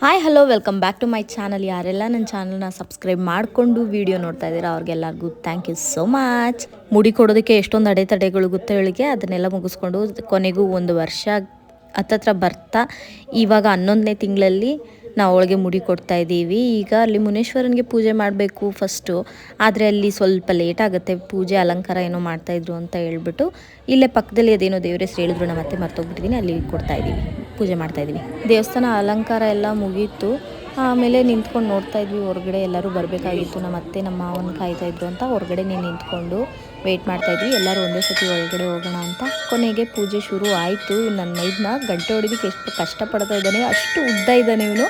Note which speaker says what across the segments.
Speaker 1: Hi hello welcome back to my channel. ಯಾರೆಲ್ಲ ನನ್ನ ಚಾನಲ್ನ ಸಬ್ಸ್ಕ್ರೈಬ್ ಮಾಡಿಕೊಂಡು ವಿಡಿಯೋ ನೋಡ್ತಾ ಇದ್ದೀರಾ ಅವ್ರಿಗೆಲ್ಲರಿಗೂ ಥ್ಯಾಂಕ್ ಯು ಸೋ ಮಚ್. ಮುಡಿ ಕೊಡೋದಕ್ಕೆ ಎಷ್ಟೊಂದು ಅಡೆತಡೆಗಳು ಗೊತ್ತೇಳಿಗೆ ಅದನ್ನೆಲ್ಲ ಮುಗಿಸ್ಕೊಂಡು ಕೊನೆಗೂ ಒಂದು ವರ್ಷ ಹತ್ತತ್ರ ಬರ್ತಾ ಇವಾಗ 11ನೇ ತಿಂಗಳಲ್ಲಿ ನಾವು ಅವಳಿಗೆ ಮುಡಿ ಕೊಡ್ತಾ ಇದ್ದೀವಿ. ಈಗ ಅಲ್ಲಿ ಮುನೇಶ್ವರನಿಗೆ ಪೂಜೆ ಮಾಡಬೇಕು ಫಸ್ಟು, ಆದರೆ ಅಲ್ಲಿ ಸ್ವಲ್ಪ ಲೇಟ್ ಆಗುತ್ತೆ, ಪೂಜೆ ಅಲಂಕಾರ ಏನೋ ಮಾಡ್ತಾಯಿದ್ರು ಅಂತ ಹೇಳ್ಬಿಟ್ಟು ಇಲ್ಲೇ ಪಕ್ಕದಲ್ಲಿ ಅದೇನೋ ದೇವ್ರ ಹೆಸರು ಹೇಳಿದ್ರು, ನಾನು ಮತ್ತೆ ಮರ್ತೋಗ್ಬಿಟ್ಟಿದ್ದೀನಿ, ಅಲ್ಲಿ ಕೊಡ್ತಾ ಇದ್ದೀವಿ, ಪೂಜೆ ಮಾಡ್ತಾಯಿದ್ದೀವಿ. ದೇವಸ್ಥಾನ ಅಲಂಕಾರ ಎಲ್ಲ ಮುಗೀತು. ಆಮೇಲೆ ನಿಂತ್ಕೊಂಡು ನೋಡ್ತಾ ಇದ್ವಿ ಹೊರಗಡೆ, ಎಲ್ಲರೂ ಬರಬೇಕಾಗಿತ್ತು, ನಮ್ಮ ಅತ್ತೆ ನಮ್ಮ ಮಾವನ ಕಾಯ್ತಾಯಿದ್ರು ಅಂತ ಹೊರಗಡೆ ನಿಂತ್ಕೊಂಡು ವೆಯ್ಟ್ ಮಾಡ್ತಾಯಿದ್ವಿ. ಎಲ್ಲರೂ ಒಂದೇ ಸತಿ ಒಳಗಡೆ ಹೋಗೋಣ ಅಂತ. ಕೊನೆಗೆ ಪೂಜೆ ಶುರು ಆಯಿತು. ನನ್ನ ಮೈದನ್ನ ಗಂಟೆ ಹೊಡಿಲಿಕ್ಕೆ ಎಷ್ಟು ಕಷ್ಟಪಡ್ತಾ ಇದ್ದಾನೆ, ಅಷ್ಟು ಉದ್ದ ಇದ್ದಾನೆ ಇವನು.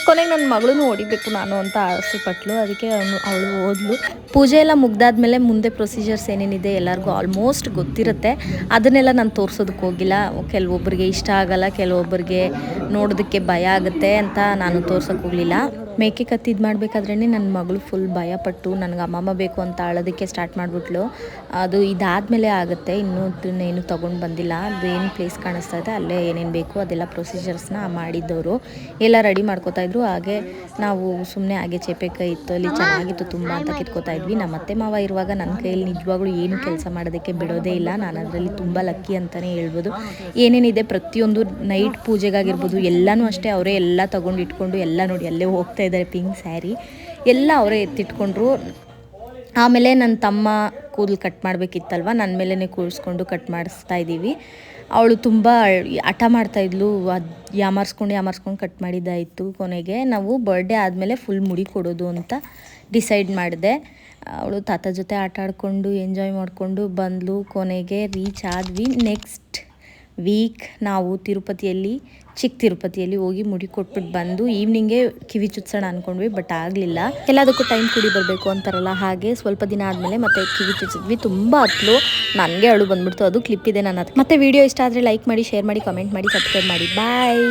Speaker 1: ಕೊನೆಗೆ ನನ್ನ ಮಗಳೂ ಹೊಡಿಬೇಕು ನಾನು ಅಂತ ಆಸೆ ಪಟ್ಲು, ಅದಕ್ಕೆ ಅವಳು ಹೋದ್ಲು. ಪೂಜೆ ಎಲ್ಲ ಮುಗ್ದಾದ್ಮೇಲೆ ಮುಂದೆ ಪ್ರೊಸೀಜರ್ಸ್ ಏನೇನಿದೆ ಎಲ್ಲರಿಗೂ ಆಲ್ಮೋಸ್ಟ್ ಗೊತ್ತಿರುತ್ತೆ. ಅದನ್ನೆಲ್ಲ ನಾನು ತೋರಿಸೋದಕ್ಕೆ ಹೋಗಿಲ್ಲ. ಕೆಲವೊಬ್ಬರಿಗೆ ಇಷ್ಟ ಆಗಲ್ಲ, ಕೆಲವೊಬ್ಬರಿಗೆ ನೋಡೋದಕ್ಕೆ ಭಯ ಆಗುತ್ತೆ ಅಂತ ನಾನು ತೋರ್ಸೋಕ್ಕೆ ಹೋಗಲಿಲ್ಲ. ಮೇಕೆ ಕತ್ತಿದ್ದು ಮಾಡಬೇಕಾದ್ರೇ ನನ್ನ ಮಗಳು ಫುಲ್ ಭಯಪಟ್ಟು ನನಗೆ ಅಮ್ಮಮ್ಮ ಬೇಕು ಅಂತ ಅಳೋದಕ್ಕೆ ಸ್ಟಾರ್ಟ್ ಮಾಡಿಬಿಟ್ಲು. ಅದು ಇದಾದಮೇಲೆ ಆಗುತ್ತೆ, ಇನ್ನೂ ತೊಗೊಂಡು ಬಂದಿಲ್ಲ. ಅದು ಏನು ಪ್ಲೇಸ್ ಕಾಣಿಸ್ತಾ ಇದೆ ಅಲ್ಲೇ ಏನೇನು ಬೇಕು ಅದೆಲ್ಲ ಪ್ರೊಸೀಜರ್ಸ್ನ ಮಾಡಿದ್ದವರು ಎಲ್ಲ ರೆಡಿ ಮಾಡ್ಕೋತಾಯಿದ್ರು. ಹಾಗೆ ನಾವು ಸುಮ್ಮನೆ ಹಾಗೆ ಚೇಪೆಕಾಯಿ ಇತ್ತು ಅಲ್ಲಿ, ಚೆನ್ನಾಗಿತ್ತು ತುಂಬ ಅಂತ ಕಿತ್ಕೋತಾ ಇದ್ವಿ. ನಮ್ಮ ಅತ್ತೆ ಮಾವ ಇರುವಾಗ ನನ್ನ ಕೈಯಲ್ಲಿ ನಿಜವಾಗ್ಲೂ ಏನು ಕೆಲಸ ಮಾಡೋದಕ್ಕೆ ಬಿಡೋದೇ ಇಲ್ಲ. ನಾನು ಅದರಲ್ಲಿ ತುಂಬ ಲಕ್ಕಿ ಅಂತಲೇ ಹೇಳ್ಬೋದು. ಏನೇನಿದೆ ಪ್ರತಿಯೊಂದು ನೈಟ್ ಪೂಜೆಗಾಗಿರ್ಬೋದು ಎಲ್ಲನೂ ಅಷ್ಟೇ ಅವರೇ ಎಲ್ಲ ತೊಗೊಂಡು ಇಟ್ಕೊಂಡು ಎಲ್ಲ ನೋಡಿ ಅಲ್ಲೇ ಹೋಗ್ತಾ ಇದ್ದಾರೆ. ಪಿಂಕ್ ಸ್ಯಾರಿ ಎಲ್ಲ ಅವರೇ ಎತ್ತಿಟ್ಕೊಂಡ್ರು. ಆಮೇಲೆ ನನ್ನ ತಮ್ಮ ಕೂದಲು ಕಟ್ ಮಾಡಬೇಕಿತ್ತಲ್ವ, ನನ್ನ ಮೇಲೇ ಕೂರಿಸ್ಕೊಂಡು ಕಟ್ ಮಾಡಿಸ್ತಾ ಇದ್ದೀವಿ. ಅವಳು ತುಂಬ ಹಠ ಮಾಡ್ತಾಯಿದ್ಲು, ಅದು ಯಾಮಾರಿಸ್ಕೊಂಡು ಕಟ್ ಮಾಡಿದ್ದಾಯಿತು. ಕೊನೆಗೆ ನಾವು ಬರ್ಡೇ ಆದಮೇಲೆ ಫುಲ್ ಮುಡಿ ಕೊಡೋದು ಅಂತ ಡಿಸೈಡ್ ಮಾಡಿದೆ. ಅವಳು ತಾತ ಜೊತೆ ಆಟ ಆಡಿಕೊಂಡು ಎಂಜಾಯ್ ಮಾಡಿಕೊಂಡು ಬಂದಳು. ಕೊನೆಗೆ ರೀಚ್ ಆದ್ವಿ. ನೆಕ್ಸ್ಟ್ ವೀಕ್ ನಾವು ಚಿಕ್ಕ ತಿರುಪತಿಯಲ್ಲಿ ಹೋಗಿ ಮುಡಿ ಕೊಟ್ಬಿಟ್ಟು ಬಂದು ಈವ್ನಿಂಗೇ ಕಿವಿ ಚುಚ್ಸೋಣ ಅಂದ್ಕೊಂಡ್ವಿ, ಬಟ್ ಆಗಲಿಲ್ಲ. ಎಲ್ಲದಕ್ಕೂ ಟೈಮ್ ಕುಡಿ ಬರಬೇಕು ಅಂತಾರಲ್ಲ, ಹಾಗೆ ಸ್ವಲ್ಪ ದಿನ ಆದಮೇಲೆ ಮತ್ತೆ ಕಿವಿ ಚುಚ್ಚಿದ್ವಿ. ತುಂಬ ಹತ್ತಲು, ನನಗೆ ಅಳು ಬಂದ್ಬಿಡ್ತು. ಅದು ಕ್ಲಿಪ್ ಇದೆ ನನ್ನ ಹತ್ರ. ಮತ್ತೆ ವಿಡಿಯೋ ಇಷ್ಟ ಆದರೆ ಲೈಕ್ ಮಾಡಿ, ಶೇರ್ ಮಾಡಿ, ಕಮೆಂಟ್ ಮಾಡಿ, ಸಬ್ಸ್ಕ್ರೈಬ್ ಮಾಡಿ. ಬಾಯ್.